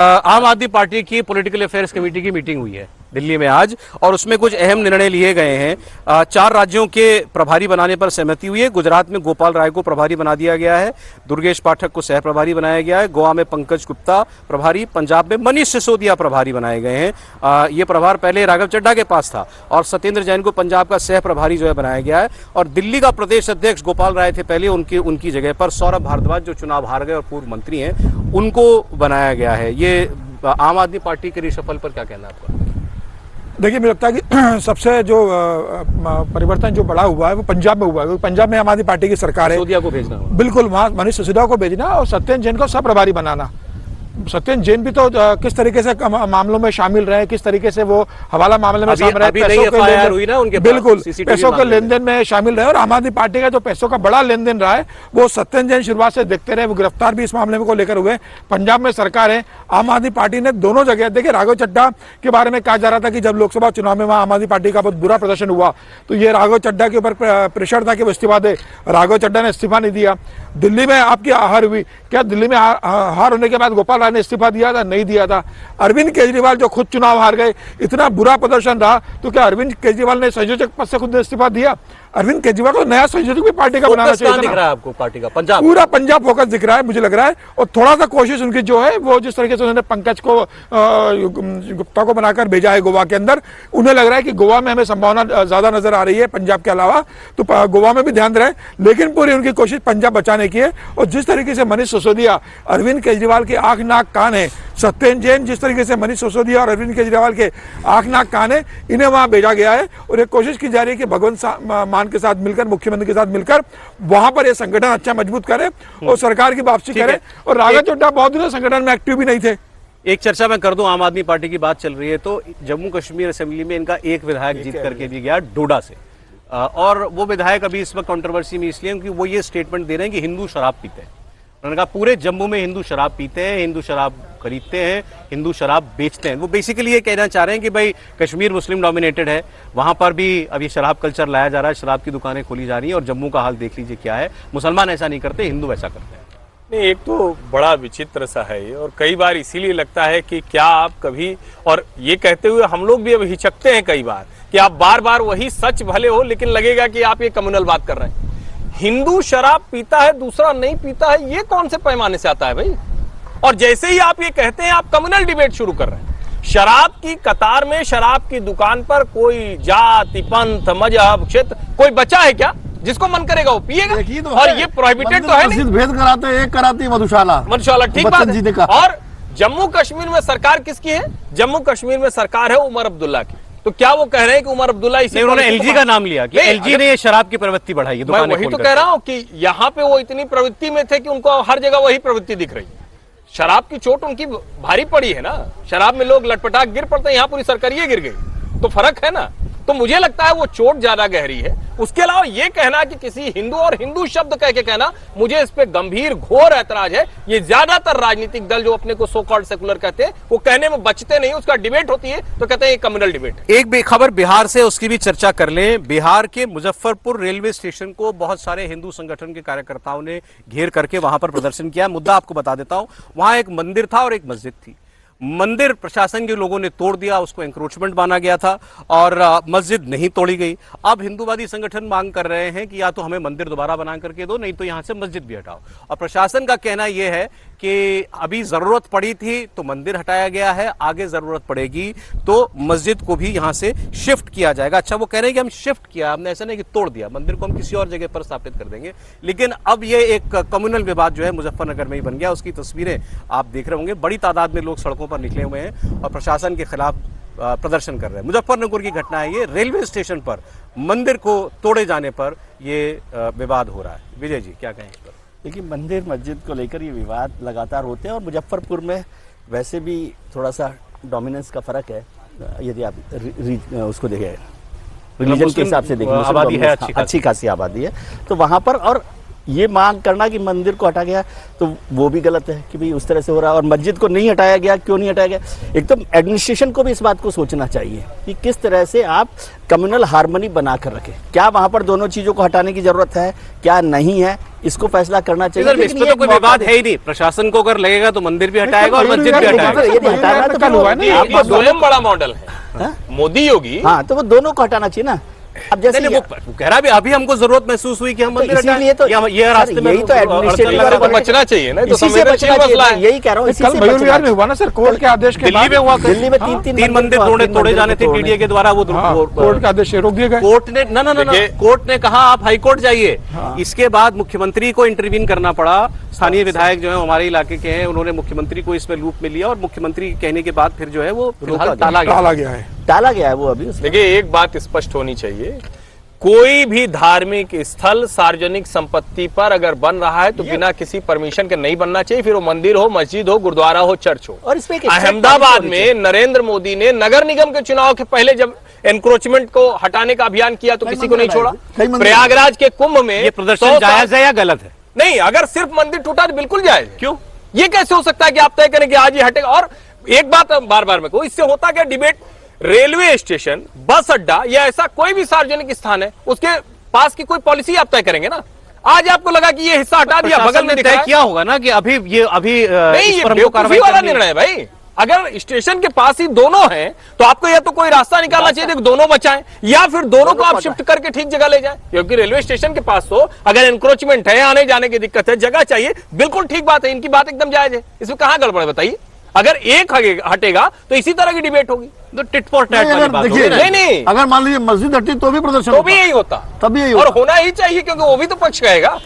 आम आदमी पार्टी की पॉलिटिकल अफेयर्स कमेटी की मीटिंग हुई है दिल्ली में आज, और उसमें कुछ अहम निर्णय लिए गए हैं। 4 राज्यों के प्रभारी बनाने पर सहमति हुई है। गुजरात में गोपाल राय को प्रभारी बना दिया गया है, दुर्गेश पाठक को सह प्रभारी बनाया गया है, गोवा में पंकज गुप्ता प्रभारी, पंजाब में मनीष सिसोदिया प्रभारी बनाए गए हैं। ये प्रभार पहले राघव चड्ढा के पास था, और सत्येंद्र जैन को पंजाब का सह प्रभारी जो है बनाया गया है। और दिल्ली का प्रदेश अध्यक्ष गोपाल राय थे पहले, उनकी जगह पर सौरभ भारद्वाज जो चुनाव हार गए और पूर्व मंत्री हैं, उनको बनाया गया है। ये आम आदमी पार्टी के रिशफल पर क्या कहना है आपका? देखिए, मुझे लगता है कि सबसे जो परिवर्तन जो बड़ा हुआ है वो पंजाब में हुआ है, क्योंकि पंजाब में आम आदमी पार्टी की सरकार है। सिसोदिया को भेजना, बिल्कुल, वहाँ मनीष सिसोदिया को भेजना और सत्येंद्र जैन को सब प्रभारी बनाना। सत्येंद्र जैन भी तो किस तरीके से मामलों में शामिल रहे, किस तरीके से वो हवाला मामले में शामिल रहे, बिल्कुल पैसों के लेन देन में शामिल रहे। और आम आदमी पार्टी का जो पैसों का बड़ा लेन देन रहा है वो सत्येंद्र जैन शुरुआत से देखते रहे। वो गिरफ्तार भी इस मामले में को लेकर हुए। पंजाब में सरकार है, आम आदमी पार्टी ने दोनों जगह, देखिए राघव चड्ढा के बारे में कहा जा रहा था कि जब लोकसभा चुनाव में वहां आम आदमी पार्टी का बहुत बुरा प्रदर्शन हुआ तो ये राघव चड्ढा के ऊपर प्रेशर था कि वो इस्तीफा दे। राघव चड्ढा ने इस्तीफा नहीं दिया। दिल्ली में आपकी हार हुई, क्या दिल्ली में हार होने के बाद गोपाल राय ने इस्तीफा दिया था? नहीं दिया था। अरविंद केजरीवाल जो खुद चुनाव हार गए, इतना बुरा प्रदर्शन रहा, तो क्या अरविंद केजरीवाल ने संयोजक पद से खुद ने इस्तीफा दिया? अरविंद केजरीवाल को नया संयोजक भी पार्टी का बनाना चाहिए। दिख रहा है आपको पार्टी का पंजाब, पूरा पंजाब फोकस दिख रहा है मुझे लग रहा है। और थोड़ा सा कोशिश उनकी जो है वो जिस तरीके से उन्होंने पंकज को गुप्ता को बनाकर भेजा है गोवा के अंदर, उन्हें लग रहा है कि गोवा में हमें संभावना ज्यादा नजर आ रही है पंजाब के अलावा, तो गोवा में भी ध्यान रहे। लेकिन पूरी उनकी कोशिश पंजाब बचाने की है। और जिस तरीके से मनीष सिसोदिया अरविंद केजरीवाल के आंख नाक कान है, सत्येंद्र जैन जिस तरीके से मनीष सिसोदिया और अरविंद केजरीवाल के आंख नाक कान है, इन्हें वहां भेजा गया है। और एक कोशिश की जा रही है कि भगवंत मान के साथ मिलकर, मुख्यमंत्री के साथ मिलकर वहां पर यह संगठन अच्छा मजबूत करे और सरकार की वापसी करे। और राघव चड्ढा बहुत दिनों संगठन में एक्टिव भी नहीं थे। एक चर्चा मैं कर दूं, आम आदमी पार्टी की बात चल रही है तो जम्मू कश्मीर असेंबली में इनका एक विधायक जीत करके भी गया डोडा से, और वो विधायक अभी इस वक्त कंट्रोवर्सी में इसलिए क्योंकि वो ये स्टेटमेंट दे रहे हैं कि हिंदू शराब पीते हैं। उन्होंने कहा पूरे जम्मू में हिंदू शराब पीते हैं, हिंदू शराब खरीदते हैं, हिंदू शराब बेचते हैं। वो बेसिकली ये कहना चाह रहे हैं कि भाई कश्मीर मुस्लिम डोमिनेटेड है, वहां पर भी अभी शराब कल्चर लाया जा रहा है, शराब की दुकानें खोली जा रही हैं, और जम्मू का हाल देख लीजिए क्या है। मुसलमान ऐसा नहीं करते, हिंदू ऐसा करते हैं। नहीं, एक तो बड़ा विचित्र सा है ये, और कई बार इसीलिए लगता है कि क्या आप कभी, और ये कहते हुए हम लोग भी अब हिचकते हैं कई बार कि आप बार बार वही सच भले हो, लेकिन लगेगा कि आप ये कम्युनल बात कर रहे हैं। हिंदू शराब पीता है, दूसरा नहीं पीता है, ये कौन से पैमाने से आता है भाई? और जैसे ही आप ये कहते हैं, आप कम्युनल डिबेट शुरू कर रहे हैं। शराब की कतार में, शराब की दुकान पर कोई जाति, पंथ, मजहब, क्षेत्र कोई बचा है क्या? जिसको मन करेगा वो पिएगा। तो और ये प्रोहिबिटेड तो है नहीं। भेद कराते, एक कराती मधुशाला, ठीक बात है। और जम्मू कश्मीर में सरकार किसकी है? जम्मू कश्मीर में सरकार है उमर अब्दुल्ला की। तो क्या वो कह रहे हैं कि उमर अब्दुल्ला इसी, उन्होंने एलजी का नाम लिया कि एलजी ने ये शराब की प्रवृत्ति बढ़ाई है। मैं वही तो कह रहा हूं कि यहाँ पे वो इतनी प्रवृत्ति में थे कि उनको हर जगह वही प्रवृत्ति दिख रही है। शराब की चोट उनकी भारी पड़ी है ना, शराब में लोग लटपटाक गिर पड़ते हैं, यहाँ पूरी सरकारिये गिर गई, तो फर्क है ना। तो मुझे लगता है वो चोट ज्यादा गहरी है। उसके अलावा ये कहना कि किसी हिंदू, और हिंदू शब्द कह के कहना, मुझे इस पे गंभीर घोर ऐतराज है। ये ज्यादातर राजनीतिक दल जो अपने को सो कॉल्ड सेकुलर कहते हैं, वो कहने में बचते नहीं। उसका डिबेट होती है तो कहते हैं ये कम्युनल डिबेट है। एक बेखबर बिहार से, उसकी भी चर्चा कर लें। बिहार के मुजफ्फरपुर रेलवे स्टेशन को बहुत सारे हिंदू संगठन के कार्यकर्ताओं ने घेर करके वहां पर प्रदर्शन किया। मुद्दा आपको बता देता हूं, वहां एक मंदिर था और एक मस्जिद थी। मंदिर प्रशासन के लोगों ने तोड़ दिया, उसको एंक्रोचमेंट माना गया था, और मस्जिद नहीं तोड़ी गई। अब हिंदूवादी संगठन मांग कर रहे हैं कि या तो हमें मंदिर दोबारा बना करके दो, नहीं तो यहां से मस्जिद भी हटाओ। और प्रशासन का कहना यह है कि अभी जरूरत पड़ी थी तो मंदिर हटाया गया है, आगे जरूरत पड़ेगी तो मस्जिद को भी यहां से शिफ्ट किया जाएगा। अच्छा, वो कह रहे हैं कि हम शिफ्ट किया, हमने ऐसा नहीं कि तोड़ दिया, मंदिर को हम किसी और जगह पर स्थापित कर देंगे। लेकिन अब ये एक कम्युनल विवाद जो है मुजफ्फरनगर में ही बन गया। उसकी तस्वीरें आप देख रहे होंगे, बड़ी तादाद में लोग सड़कों पर निकले हुए हैं और प्रशासन के खिलाफ प्रदर्शन कर रहे हैं। मुजफ्फरनगर की घटना है ये, रेलवे स्टेशन पर मंदिर को तोड़े जाने पर ये विवाद हो रहा है। विजय जी क्या कहें इस पर? देखिए, मंदिर मस्जिद को लेकर ये विवाद लगातार होते हैं, और मुजफ्फरपुर में वैसे भी थोड़ा सा डोमिनेंस का फर्क है। यदि आप उसको देखें, रिलीजन के हिसाब से देखें, आबादी है, अच्छी खासी आबादी है, तो वहां पर, और ये मांग करना कि मंदिर को हटा गया तो वो भी गलत है कि भाई उस तरह से हो रहा है, और मस्जिद को नहीं हटाया गया, क्यों नहीं हटाया गया। एक तो एडमिनिस्ट्रेशन को भी इस बात को सोचना चाहिए कि किस तरह से आप कम्युनल हार्मनी बना कर रखें, क्या वहां पर दोनों चीजों को हटाने की जरूरत है, क्या नहीं है, इसको फैसला करना चाहिए। इस पे तो कोई विवाद है ही नहीं, प्रशासन को अगर लगेगा तो मंदिर भी हटाएगा और मस्जिद भी हटाएगा। यदि हटाना है तो कल हुआ है ना, आपका स्वयं बड़ा मॉडल है मोदी योगी। हाँ, तो वो दोनों को हटाना चाहिए ना। अब जैसे नहीं, वो कह रहा भी अभी हमको जरूरत महसूस हुई कि हम मंदिर इसीलिए तो ये रास्ते में यही तो एडमिनिस्ट्रेटिव बचना चाहिए ना, तो इसी से बचना मसला चाहिए, है। यही कह रहा हूँ। इसी कल से मयूर बचना विहार में चाहिए। हुआ ना सर, कोर्ट के आदेश के दिल्ली बाद में हुआ, दिल्ली में तीन मंदिर तोड़े जाने थे टीडीए के द्वारा, वो कोर्ट के आदेश से रोक दिए गए। कोर्ट ने ना कोर्ट ने कहा आप हाईकोर्ट जाइए। इसके बाद मुख्यमंत्री को इंटरवीन करना पड़ा। स्थानीय विधायक जो है हमारे इलाके के हैं, उन्होंने मुख्यमंत्री को इसमें लूप में लिया और मुख्यमंत्री के कहने के बाद फिर जो है वो फिलहाल टाला गया है। टाला गया है वो अभी। देखिए, एक बात स्पष्ट होनी चाहिए, कोई भी धार्मिक स्थल सार्वजनिक संपत्ति पर अगर बन रहा है तो बिना किसी परमिशन के नहीं बनना चाहिए, फिर वो मंदिर हो, मस्जिद हो, गुरुद्वारा हो, चर्च हो। और इसमें अहमदाबाद में नरेंद्र मोदी ने नगर निगम के चुनाव के पहले जब एनक्रोचमेंट को हटाने का अभियान किया तो किसी को नहीं छोड़ा। प्रयागराज के कुंभ में ये प्रदर्शन जायज है या गलत है? नहीं, अगर सिर्फ मंदिर टूटा तो बिल्कुल जायज। क्यों? ये कैसे हो सकता है कि आप तय करें कि आज ही हटेगा? और एक बात बार बार मैं कहूं, इससे होता क्या डिबेट, रेलवे स्टेशन, बस अड्डा या ऐसा कोई भी सार्वजनिक स्थान है, उसके पास की कोई पॉलिसी आप तय करेंगे ना। आज आपको लगा कि ये हिस्सा हटा दिया, बगल में तय किया होगा ना कि अभी नहीं, ये बेवकूफी वाला निर्णय है भाई। अगर स्टेशन के पास ही दोनों हैं तो आपको या तो कोई रास्ता निकालना चाहिए कि दोनों बचाएं, या फिर दोनों को आप शिफ्ट करके ठीक जगह ले जाएं। क्योंकि रेलवे स्टेशन के पास तो अगर एनक्रोचमेंट है, आने जाने की दिक्कत है, जगह चाहिए, बिल्कुल ठीक बात है, इनकी बात एकदम जायज है। इसमें कहां गड़बड़ है बताइए? अगर एक हटेगा तो इसी तरह की डिबेट होगी, तो टिट फॉर टैट वाली बात होगी। नहीं, अगर मान लीजिए मस्जिद हटी तो भी प्रदर्शन तो भी यही होता, तभी यही और होना ही चाहिए, क्योंकि वो भी तो पक्ष कहेगा।